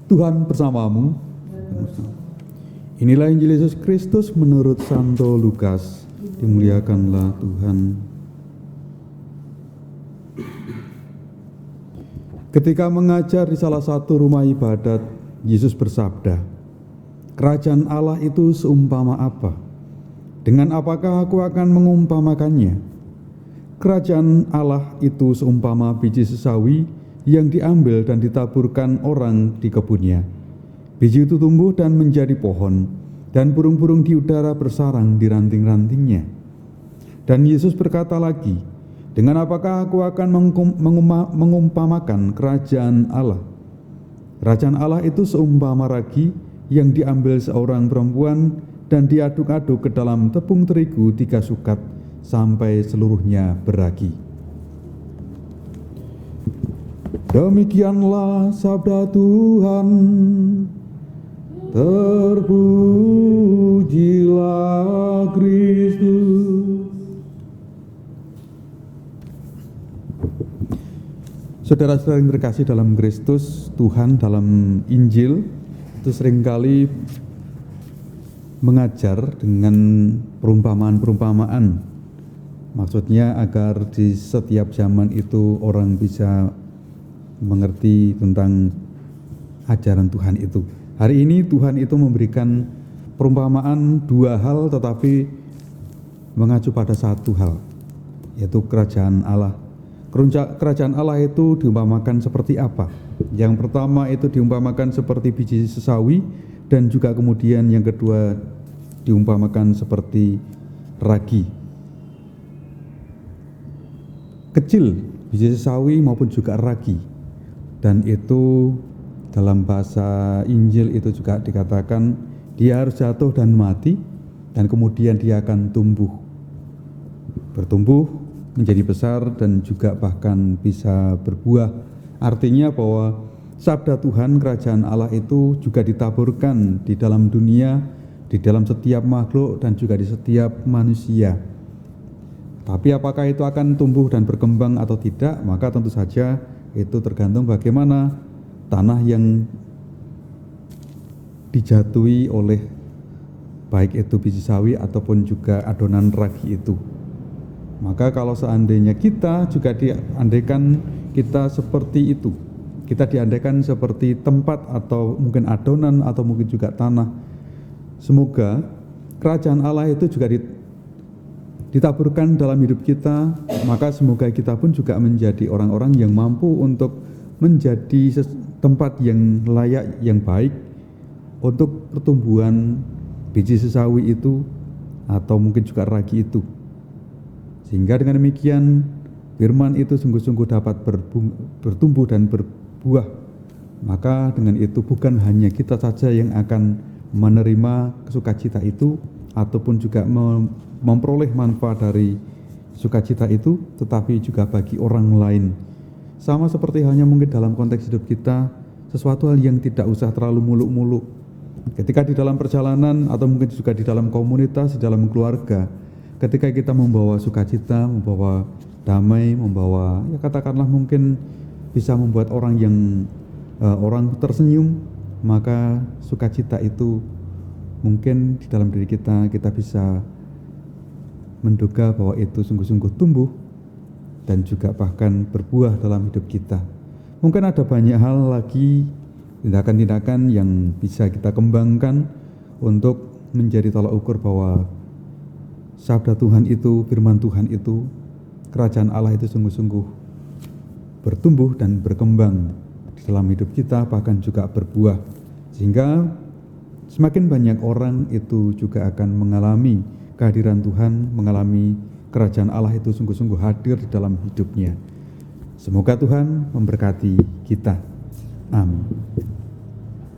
Tuhan bersamamu. Inilah Injil Yesus Kristus menurut Santo Lukas. Dimuliakanlah Tuhan. Ketika mengajar di salah satu rumah ibadat, Yesus bersabda, "Kerajaan Allah itu seumpama apa? Dengan apakah aku akan mengumpamakannya? Kerajaan Allah itu seumpama biji sesawi yang diambil dan ditaburkan orang di kebunnya. Biji itu tumbuh dan menjadi pohon, dan burung-burung di udara bersarang di ranting-rantingnya." Dan Yesus berkata lagi, "Dengan apakah aku akan mengumpamakan kerajaan Allah? Kerajaan Allah itu seumpama ragi yang diambil seorang perempuan dan diaduk-aduk ke dalam tepung terigu 3 sukat sampai seluruhnya beragi." Demikianlah sabda Tuhan. Terpujilah Kristus. Saudara-saudara yang terkasih dalam Kristus, Tuhan dalam Injil itu seringkali mengajar dengan perumpamaan-perumpamaan. Maksudnya agar di setiap zaman itu orang bisa mengerti tentang ajaran Tuhan itu. Hari ini Tuhan itu memberikan perumpamaan 2 hal tetapi mengacu pada satu hal, yaitu kerajaan Allah. Kerajaan Allah itu diumpamakan seperti apa? Yang pertama itu diumpamakan seperti biji sesawi, dan juga kemudian yang kedua diumpamakan seperti ragi. Kecil biji sesawi maupun juga ragi. Dan itu dalam bahasa Injil itu juga dikatakan dia harus jatuh dan mati, dan kemudian dia akan bertumbuh menjadi besar dan juga bahkan bisa berbuah. Artinya bahwa sabda Tuhan, kerajaan Allah itu juga ditaburkan di dalam dunia, di dalam setiap makhluk dan juga di setiap manusia. Tapi apakah itu akan tumbuh dan berkembang atau tidak? Maka tentu saja itu tergantung bagaimana tanah yang dijatuhi oleh baik itu biji sawi ataupun juga adonan ragi itu. Maka kalau seandainya kita juga diandaikan kita seperti itu, kita diandaikan seperti tempat atau mungkin adonan atau mungkin juga tanah, semoga kerajaan Allah itu juga ditaburkan dalam hidup kita, maka semoga kita pun juga menjadi orang-orang yang mampu untuk menjadi tempat yang layak, yang baik untuk pertumbuhan biji sesawi itu atau mungkin juga ragi itu. Sehingga dengan demikian firman itu sungguh-sungguh dapat bertumbuh dan berbuah. Maka dengan itu bukan hanya kita saja yang akan menerima sukacita itu ataupun juga memperoleh manfaat dari sukacita itu, tetapi juga bagi orang lain. Sama seperti halnya mungkin dalam konteks hidup kita, sesuatu hal yang tidak usah terlalu muluk-muluk. Ketika di dalam perjalanan atau mungkin juga di dalam komunitas, di dalam keluarga, ketika kita membawa sukacita, membawa damai, membawa katakanlah mungkin bisa membuat orang tersenyum, maka sukacita itu mungkin di dalam diri kita bisa menduga bahwa itu sungguh-sungguh tumbuh dan juga bahkan berbuah dalam hidup kita. Mungkin ada banyak hal lagi, tindakan-tindakan yang bisa kita kembangkan untuk menjadi tolak ukur bahwa sabda Tuhan itu, firman Tuhan itu, kerajaan Allah itu sungguh-sungguh bertumbuh dan berkembang di dalam hidup kita, bahkan juga berbuah. Sehingga semakin banyak orang itu juga akan mengalami kehadiran Tuhan, mengalami kerajaan Allah itu sungguh-sungguh hadir di dalam hidupnya. Semoga Tuhan memberkati kita. Amin.